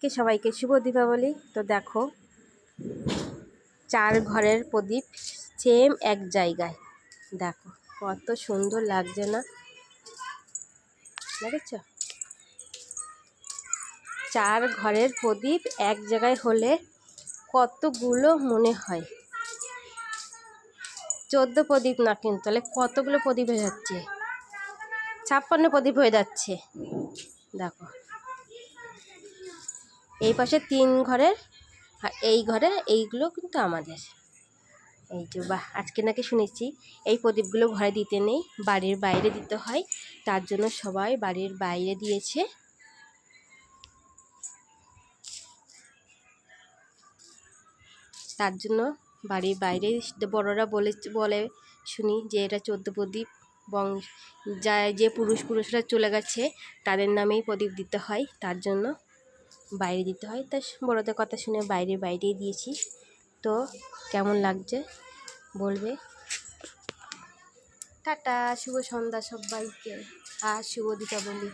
সবাইকে শুভ দীপাবলি। তো দেখো 4 ঘরের প্রদীপ সেম এক জায়গায়, দেখো কত সুন্দর লাগছে না? দেখেছ 4 ঘরের প্রদীপ এক জায়গায় হলে কতগুলো মনে হয়? 14 প্রদীপ না, কিন্তু তাহলে কতগুলো প্রদীপ হয়ে যাচ্ছে? 56 প্রদীপ হয়ে যাচ্ছে। দেখো এই পাশে 3 ঘরের, আর এই ঘরের এইগুলো কিন্তু আমাদের। এই যে বাহ, আজকে নাকি শুনেছি এই প্রদীপগুলো ঘরে দিতে নেই, বাড়ির বাইরে দিতে হয়। তার জন্য সবাই বাড়ির বাইরে দিয়েছে। তার জন্য বাড়ির বাইরে বড়রা বলে শুনি যে এটা 14 প্রদীপ, যে পুরুষরা চলে গেছে তাদের নামেই প্রদীপ দিতে হয়, তার জন্য বাইরে দিতে হয়। তাই বড়দের কথা শুনে বাইরেই দিয়েছি। তো কেমন লাগছে বলবে। টাটা, শুভ সন্ধ্যা সবাইকে, আর শুভ দীপাবলি।